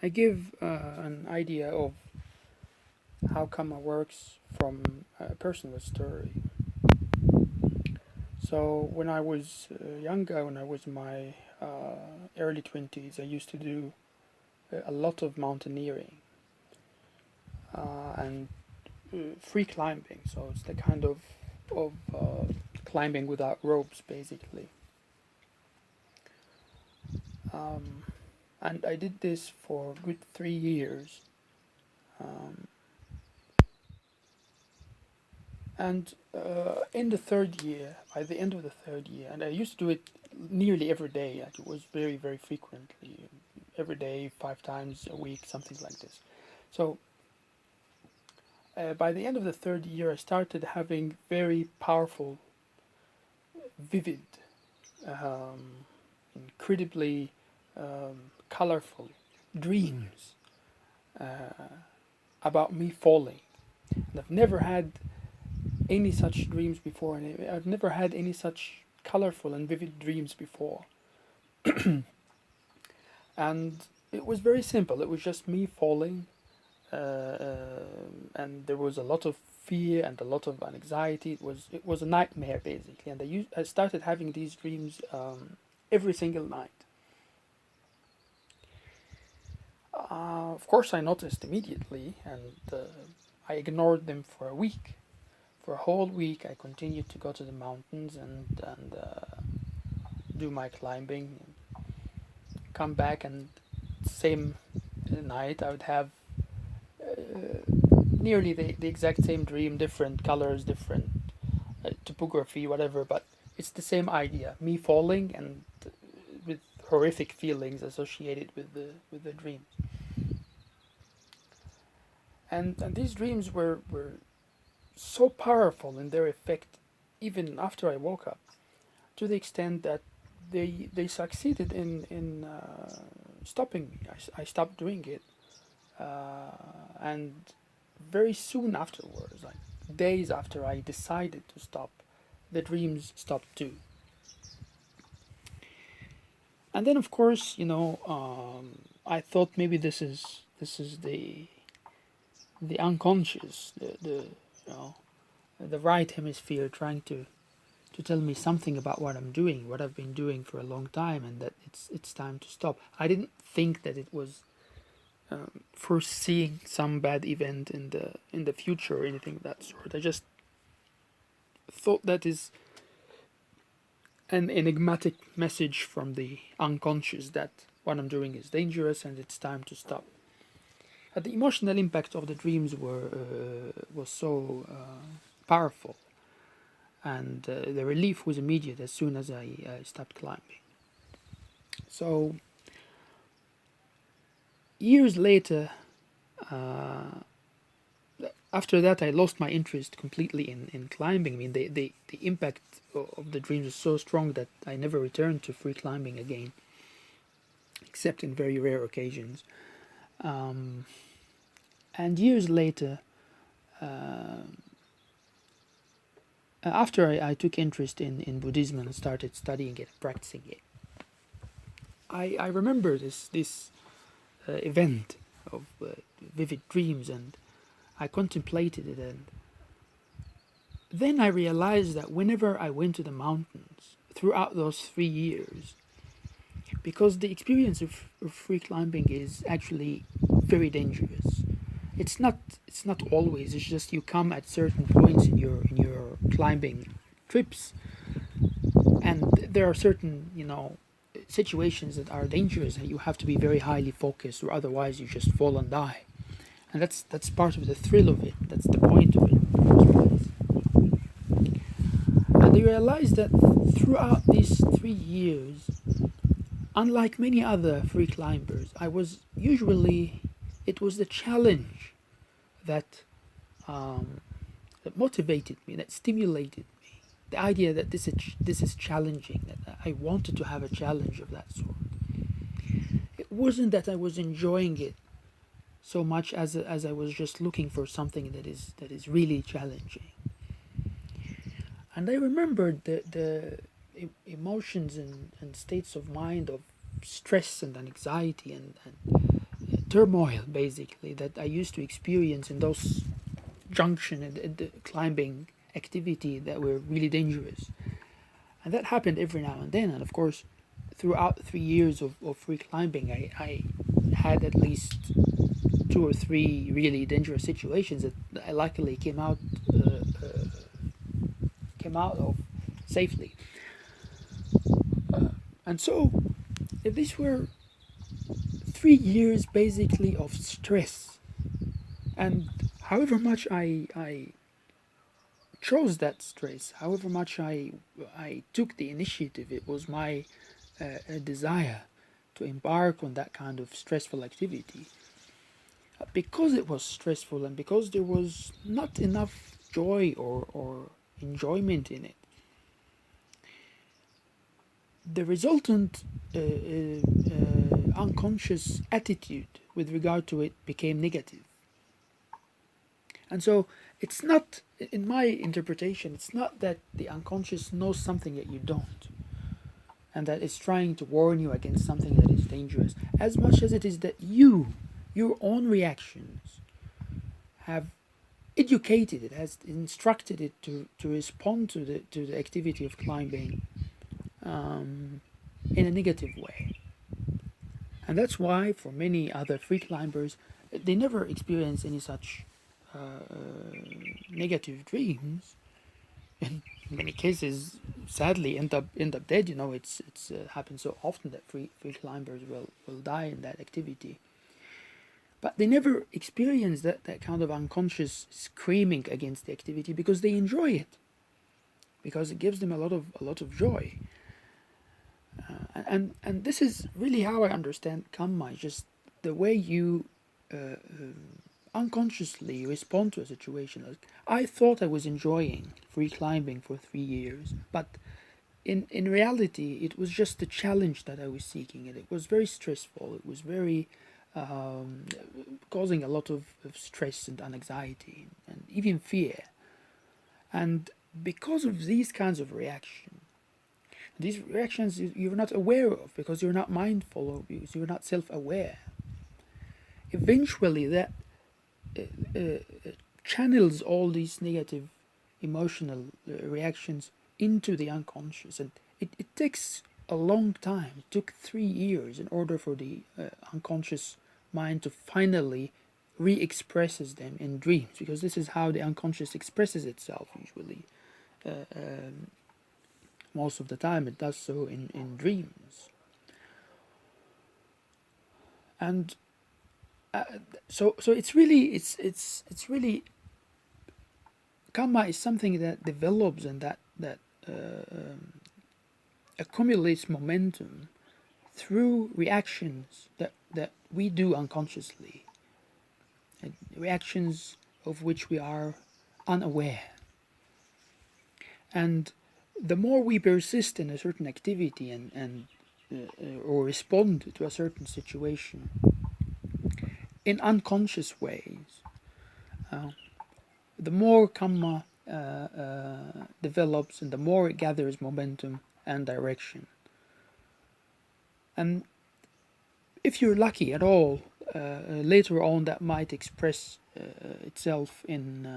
I give an idea of how Kama works from a personal story. So when I was younger, when I was in my early 20s, I used to do a lot of mountaineering and free climbing. So it's the kind of climbing without ropes, basically. Um, and I did this for a good 3 years. Um, and in the third year, by the end of the third year, and I used to do it nearly every day. Like it was very, very frequently, every day, 5 times a week, something like this. So by the end of the third year, I started having very powerful, vivid, um, incredibly colorful dreams about me falling. And I've never had any such dreams before, and I've never had any such colorful and vivid dreams before. And it was very simple. It was just me falling, and there was a lot of fear and a lot of anxiety. It was a nightmare basically, and I started having these dreams every single night. Of course, I noticed immediately, and I ignored them for a week. For a whole week, I continued to go to the mountains and do my climbing, come back, and same night I would have nearly the exact same dream, different colors, different topography, whatever, but it's the same idea: me falling and with horrific feelings associated with the dream. And these dreams were so powerful in their effect, even after I woke up, to the extent that they succeeded in stopping me. I stopped doing it, and very soon afterwards, like days after I decided to stop, the dreams stopped too. And then, of course, I thought maybe this is the unconscious, the you know the right hemisphere trying to tell me something about what I'm doing, what I've been doing for a long time, and that it's time to stop. I didn't think that it was foreseeing some bad event in the future or anything of that sort. I just thought that is an enigmatic message from the unconscious that what I'm doing is dangerous and it's time to stop. The emotional impact of the dreams was so powerful, and the relief was immediate as soon as I stopped climbing. So years later, after that, I lost my interest completely in climbing. I mean, the impact of the dreams was so strong that I never returned to free climbing again, except in very rare occasions. Um, and years later, after I took interest in Buddhism and started studying it, practicing it, I remember this event of vivid dreams, and I contemplated it, and then I realized that whenever I went to the mountains throughout those 3 years, because the experience of free climbing is actually very dangerous. It's not always. It's just you come at certain points in your climbing trips, and there are certain situations that are dangerous, and you have to be very highly focused, or otherwise you just fall and die. And that's part of the thrill of it. That's the point of it in the first place. And I realized that throughout these 3 years, unlike many other free climbers, it was the challenge that that motivated me, that stimulated me. The idea that this is challenging, that I wanted to have a challenge of that sort. It wasn't that I was enjoying it so much as I was just looking for something that is really challenging. And I remembered the emotions and states of mind of stress and anxiety and turmoil basically that I used to experience in those junction and the climbing activity that were really dangerous. And that happened every now and then. And of course, throughout 3 years of free climbing, I had at least 2 or 3 really dangerous situations that I luckily came out of safely. And so these were 3 years basically of stress. And however much I chose that stress, however much I took the initiative, it was my desire to embark on that kind of stressful activity. Because it was stressful and because there was not enough joy or enjoyment in it, the resultant unconscious attitude with regard to it became negative. And so it's not, in my interpretation, it's not that the unconscious knows something that you don't, and that it's trying to warn you against something that is dangerous, as much as it is that your own reactions, have educated it, has instructed it to respond to the activity of climbing in a negative way. And that's why for many other free climbers, they never experience any such negative dreams. In many cases, sadly, end up dead. It's happens so often that free climbers will die in that activity. But they never experience that kind of unconscious screaming against the activity because they enjoy it, because it gives them a lot of joy. And this is really how I understand Kamma, just the way you unconsciously respond to a situation. Like, I thought I was enjoying free climbing for 3 years, but in reality, it was just the challenge that I was seeking, and it was very stressful. It was very causing a lot of stress and anxiety and even fear. And because of these kinds of reactions, these reactions you're not aware of because you're not mindful of, because you're not self-aware. Eventually, that channels all these negative emotional reactions into the unconscious, and it takes a long time. It took 3 years in order for the unconscious mind to finally re-expresses them in dreams, because this is how the unconscious expresses itself usually. Most of the time it does so in dreams. And so it's really Kamma is something that develops and that accumulates momentum through reactions that we do unconsciously, reactions of which we are unaware. And the more we persist in a certain activity and or respond to a certain situation in unconscious ways, the more Kamma develops and the more it gathers momentum and direction. And if you're lucky at all, later on that might express itself in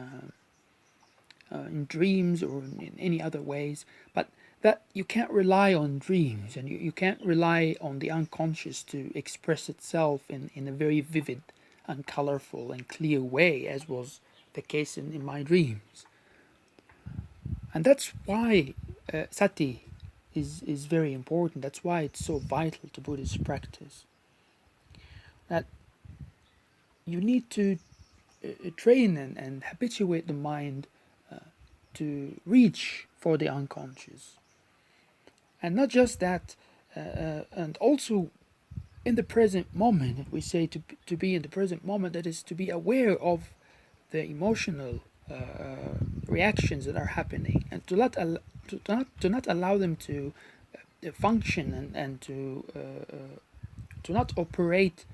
dreams or in any other ways, but that you can't rely on dreams, and you can't rely on the unconscious to express itself in a very vivid and colorful and clear way, as was the case in my dreams. And that's why sati is very important. That's why it's so vital to Buddhist practice. That you need to train and habituate the mind to reach for the unconscious. And not just that, and also in the present moment. We say to be in the present moment, that is to be aware of the emotional reactions that are happening, and to not allow them to function and to not operate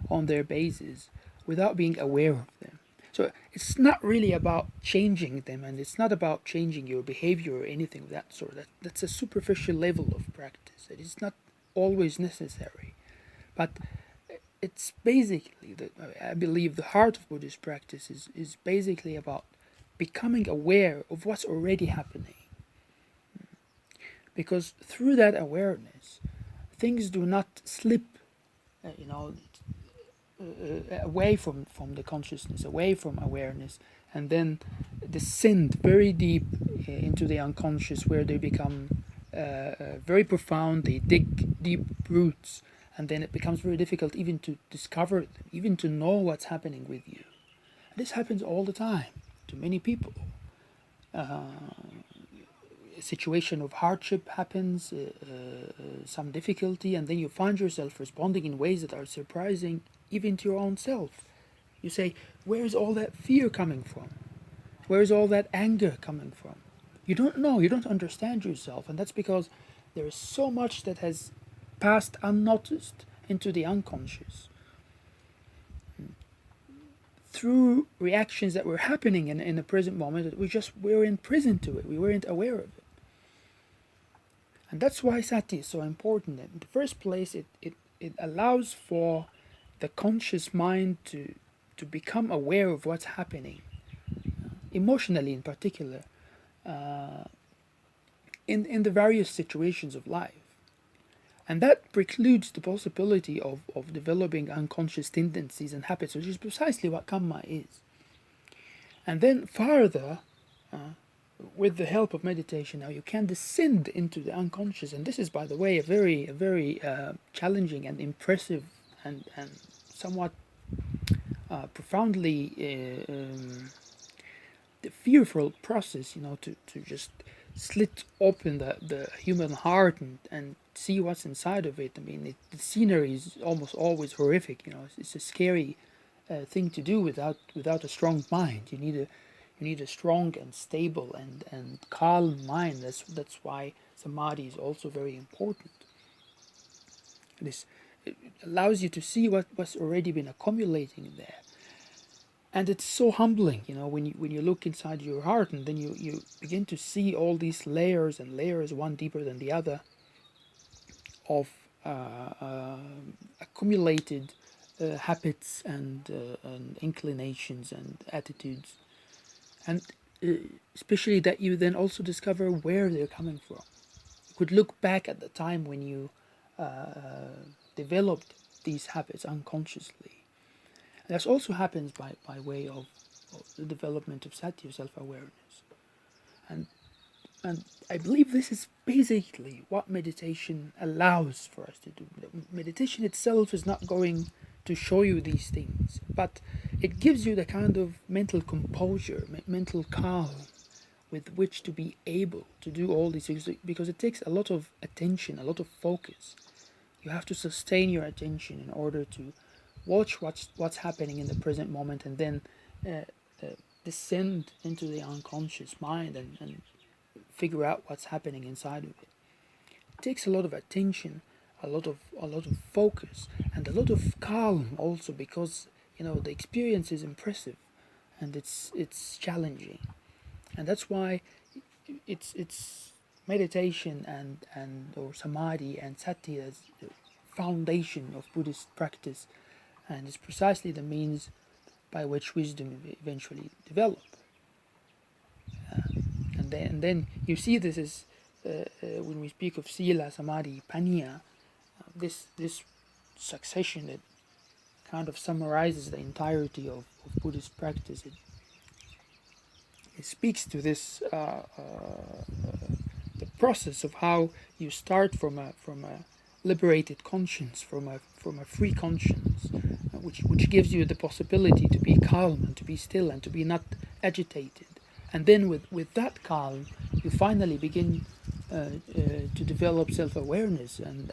on their basis without being aware of them. So it's not really about changing them, and it's not about changing your behavior or anything of that sort. That's a superficial level of practice. It is not always necessary. But it's basically I believe the heart of Buddhist practice is basically about becoming aware of what's already happening, because through that awareness, things do not slip, you know, away from the consciousness, away from awareness, and then descend very deep into the unconscious, where they become very profound. They dig deep roots, and then it becomes very difficult even to discover them, even to know what's happening with you. And this happens all the time to many people. A situation of hardship happens, some difficulty, and then you find yourself responding in ways that are surprising even to your own self. You say, where is all that fear coming from? Where is all that anger coming from? You don't know, you don't understand yourself, and that's because there is so much that has passed unnoticed into the unconscious through reactions that were happening in the present moment, that we were imprisoned to it, we weren't aware of it. And that's why sati is so important. In the first place, it allows for the conscious mind to become aware of what's happening, emotionally in particular, in the various situations of life. And that precludes the possibility of developing unconscious tendencies and habits, which is precisely what Kamma is. And then further, with the help of meditation, now you can descend into the unconscious. And this is, by the way, a very challenging and impressive and somewhat profoundly fearful process, to just slit open the human heart and see what's inside of it. I mean, the scenery is almost always horrific. It's a scary thing to do without a strong mind. You need a strong and stable and calm mind. That's why samadhi is also very important. It allows you to see what's already been accumulating there. And it's so humbling, when you look inside your heart, and then you begin to see all these layers and layers, one deeper than the other, of accumulated habits and inclinations and attitudes, and especially that you then also discover where they're coming from. You could look back at the time when you developed these habits unconsciously. And this also happens by way of the development of sati, self-awareness. And I believe this is basically what meditation allows for us to do. Meditation itself is not going to show you these things, but it gives you the kind of mental composure, mental calm with which to be able to do all these things, because it takes a lot of attention, a lot of focus. You have to sustain your attention in order to watch what's happening in the present moment, and then descend into the unconscious mind and figure out what's happening inside of it. It takes a lot of attention, a lot of focus, and a lot of calm also, because the experience is impressive and it's challenging. And that's why it's meditation and or samadhi and sati as the foundation of Buddhist practice, and it's precisely the means by which wisdom eventually develop. And then you see this is when we speak of sila, samadhi, panya, this succession that kind of summarizes the entirety of Buddhist practice. It speaks to this the process of how you start from a liberated conscience, from a free conscience, which gives you the possibility to be calm and to be still and to be not agitated. And then with that calm, you finally begin to develop self-awareness and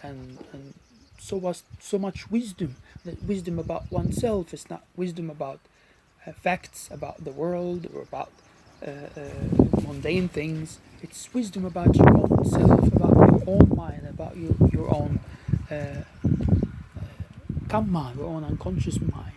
so much wisdom. That wisdom about oneself is not wisdom about facts, about the world, or about mundane things. It's wisdom about your own self, about your own mind, about your own kamma, your own unconscious mind.